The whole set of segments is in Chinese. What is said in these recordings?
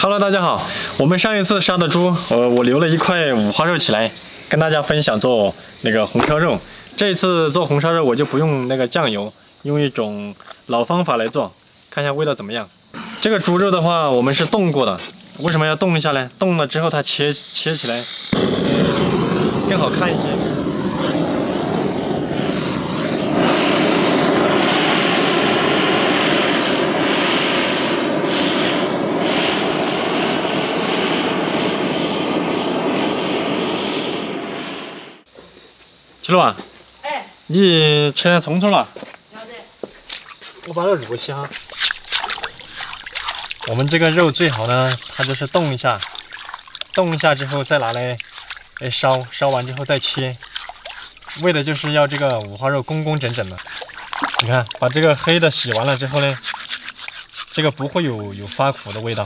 Hello， 大家好。我们上一次杀的猪，我留了一块五花肉起来，跟大家分享做那个红烧肉。这一次做红烧肉，我就不用那个酱油，用一种老方法来做，看一下味道怎么样。这个猪肉的话，我们是冻过的。为什么要冻一下呢？冻了之后它切起来更好看一些。 七路啊，哎，你吃点葱葱了？要得。我把它卤起哈。我们这个肉最好呢，它就是冻一下，冻一下之后再拿来烧，烧完之后再切，为的就是要这个五花肉工工整整的。你看，把这个黑的洗完了之后呢，这个不会有发苦的味道。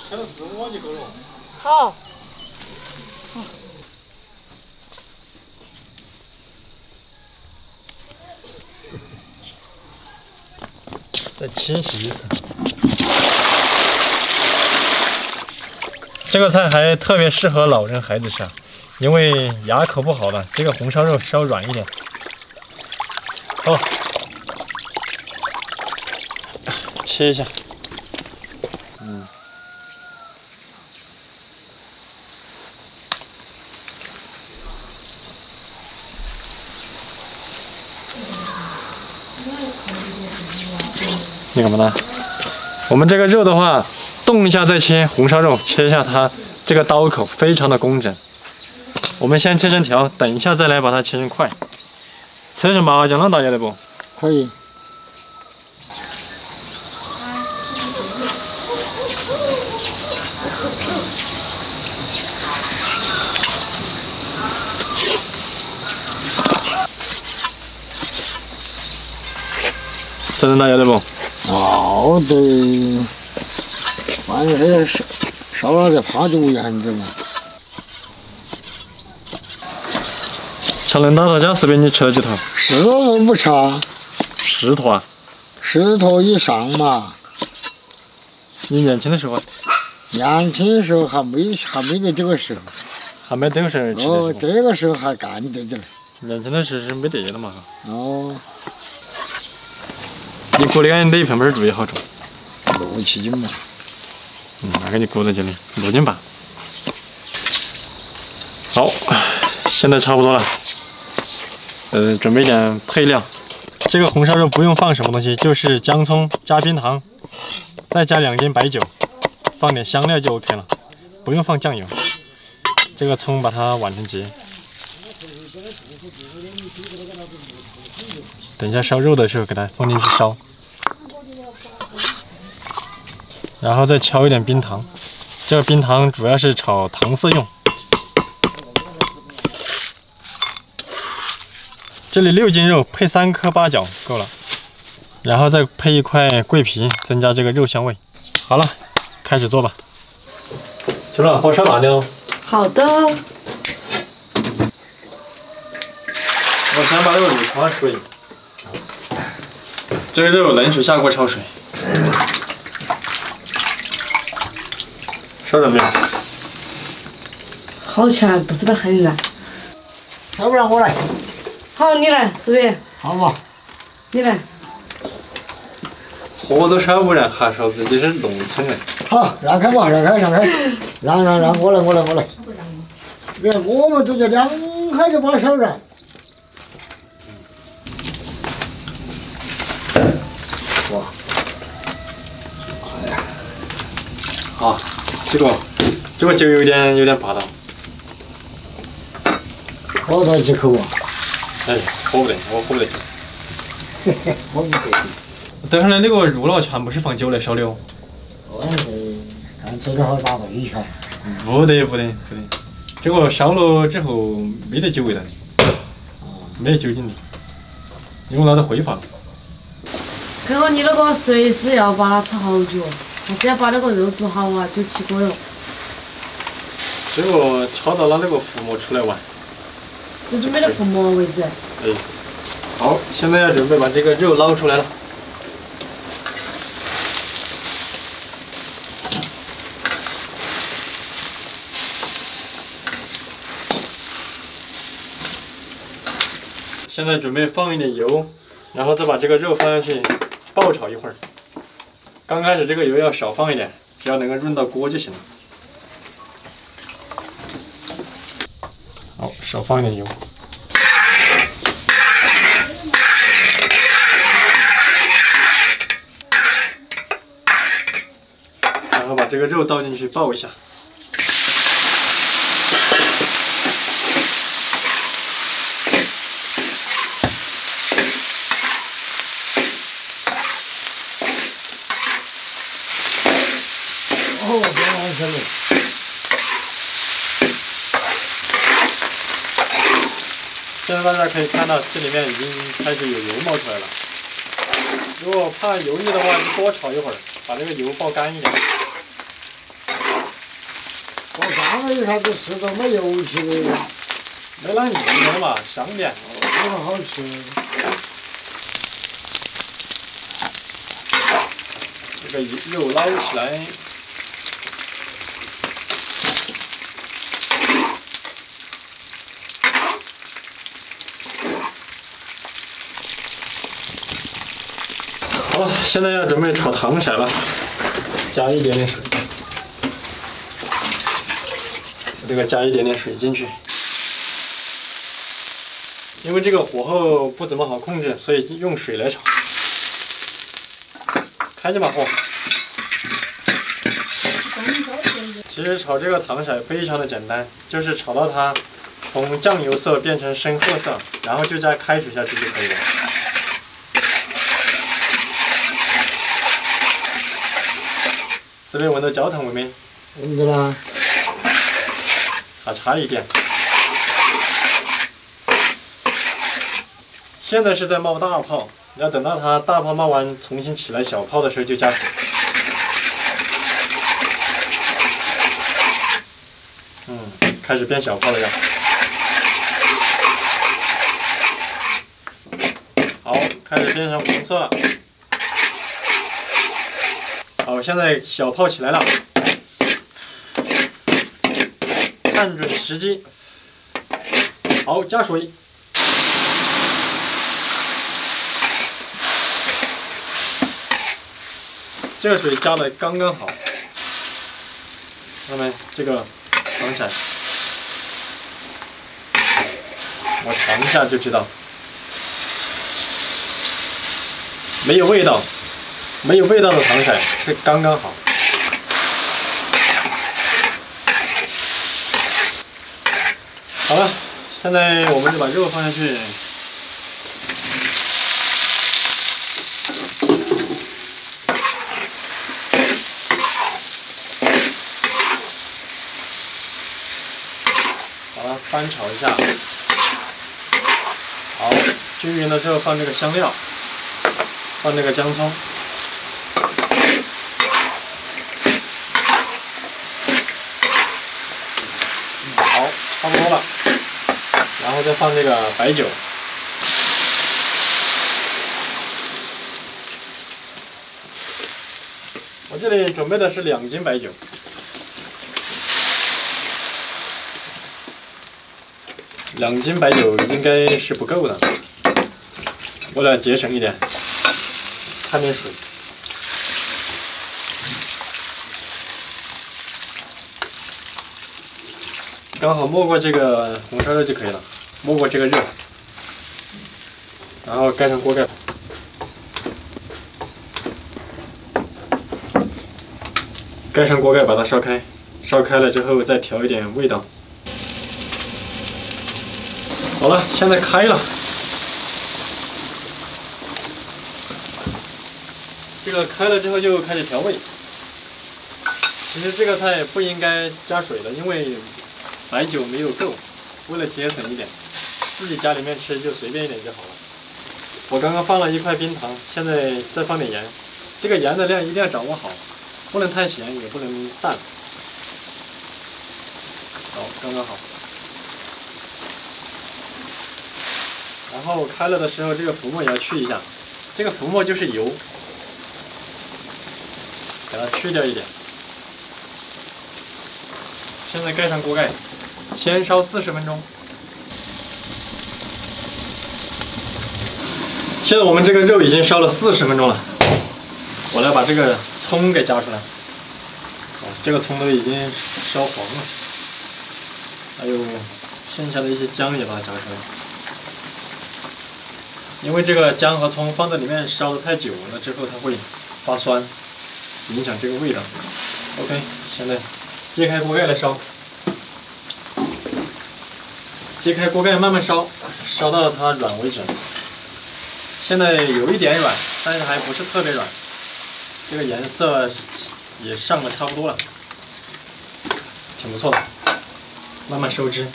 开到15就够了。好。再清洗一次。这个菜还特别适合老人孩子吃，因为牙口不好的，这个红烧肉稍软一点。哦，切一下。 你干嘛呢？我们这个肉的话，冻一下再切。红烧肉切一下，它这个刀口非常的工整。我们先切成条，等一下再来把它切成块。吃点麻酱了，大家的不？可以。吃点大家的不？ 好的，反正这烧了再趴就为汉子嘛。吃恁大头家视频你吃了几头10头不吃啊？10头啊？10头以上嘛。你年轻的时候？年轻的时候还没得这个时候。还没这个时候吃的时候。哦，这个时候还干得点。年轻的时候是没得的嘛。哦。 你锅里干哪一盆盆猪也好重？6、7斤嘛。那给你锅在这里，6斤半。好，现在差不多了。准备点配料。这个红烧肉不用放什么东西，就是姜葱加冰糖，再加2斤白酒，放点香料就 OK 了，不用放酱油。这个葱把它挽成结。 等一下烧肉的时候，给它放进去烧，然后再敲一点冰糖。这个冰糖主要是炒糖色用。这里6斤肉配3颗八角够了，然后再配一块桂皮，增加这个肉香味。好了，开始做吧。秋乐，火烧大点哦。好的。 我先把这个卤焯水。这个肉冷水下锅焯水。烧热没有？好起来不是得很噻。要不然我来。好，你来，思维。好嘛。你来。火都烧不燃，还说自己是农村人。好，让开嘛，让开，让，我来。这我们都叫2开就把烧燃。 哇！哎呀，好，这个酒有点霸道。喝到几口啊？哎，喝不得，我喝不得。喝不得。等会儿那个肉了，全部是放酒来烧的哦。看这个好打到一圈。不得。这个烧了之后没得酒味道的，没得酒精的，因为那都挥发了。 哥哥，你那个随时要把它炒好久，还是要把那个肉煮好啊，就起锅哟。这个敲到了那个浮沫出来玩。就是没得浮沫为止。哎，好，现在要准备把这个肉捞出来了。现在准备放一点油，然后再把这个肉放下去爆炒一会儿。刚开始这个油要少放一点，只要能够润到锅就行了。好，少放一点油。然后把这个肉倒进去爆一下。哦，别完事了。现在大家可以看到，这里面已经开始有油冒出来了。如果怕油腻的话，就多炒一会儿，把这个油爆干一点。我干了有啥子吃都没油气的，没那腻的嘛，香点。这个好吃。这个肉捞起来。好了，现在要准备炒糖色了，加一点点水，这个加一点点水进去。因为这个火候不怎么好控制，所以用水来炒。开着把火。其实炒这个糖色非常的简单，就是炒到它从酱油色变成深褐色，然后就加开水下去就可以了。是不是闻到焦糖味没？闻到了。还差一点。现在是在冒大泡，要等到它大泡冒完，重新起来小泡的时候就加水。开始变小泡了呀。好，开始变成红色了。好，现在小泡起来了，看准时机。好，加水。这个水加的刚刚好。那么这个糖色，我尝一下就知道，没有味道。没有味道的糖色是刚刚好。好了，现在我们就把肉放下去。好了，翻炒一下。好，均匀了之后放这个香料，放这个姜葱。好，差不多了，然后再放这个白酒。我这里准备的是2斤白酒。2斤白酒应该是不够的，为了节省一点，看点水。刚好没过这个红烧肉就可以了，没过这个肉，然后盖上锅盖。盖上锅盖，把它烧开，烧开了之后再调一点味道。好了，现在开了。这个开了之后就开始调味。其实这个菜不应该加水的，因为白酒没有够。为了节省一点，自己家里面吃就随便一点就好了。我刚刚放了1块冰糖，现在再放点盐。这个盐的量一定要掌握好，不能太咸，也不能淡。好，刚刚好。然后开了的时候，这个浮沫也要去一下。这个浮沫就是油，给它去掉一点。现在盖上锅盖，先烧40分钟。现在我们这个肉已经烧了40分钟了，我来把这个葱给夹出来。这个葱都已经烧黄了，还有剩下的一些姜也把它夹出来。因为这个姜和葱放在里面烧的太久了之后，它会发酸，影响这个味道。OK， 现在揭开锅盖来烧，揭开锅盖慢慢烧，烧到它软为止。现在有一点软，但是还不是特别软，这个颜色也上的差不多了，挺不错的。慢慢收汁。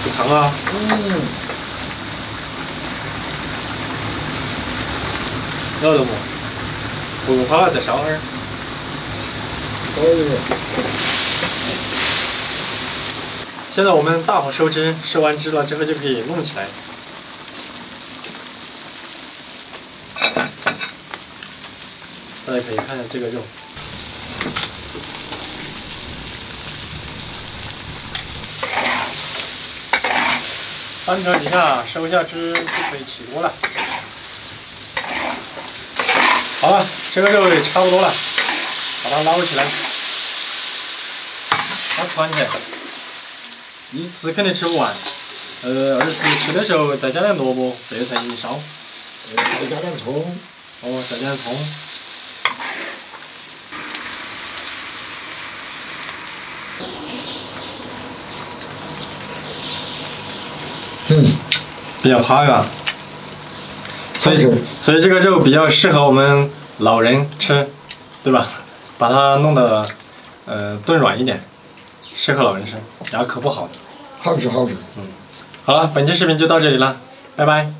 有糖啊！要得么？不怕再烧会儿。可以。现在我们大火收汁，收完汁了之后就可以弄起来。大家可以看一下这个肉，翻炒几下，收一下汁就可以起锅了。好了，这个肉也差不多了，把它捞起来，把它穿起来。一次肯定吃不完，二次吃的时候再加点萝卜，这才一烧。再加点葱。哦，再加点葱。比较趴嘎，所以这个肉比较适合我们老人吃，对吧？把它弄得炖软一点，适合老人吃，牙口不好的。好吃好吃。好了，本期视频就到这里了，拜拜。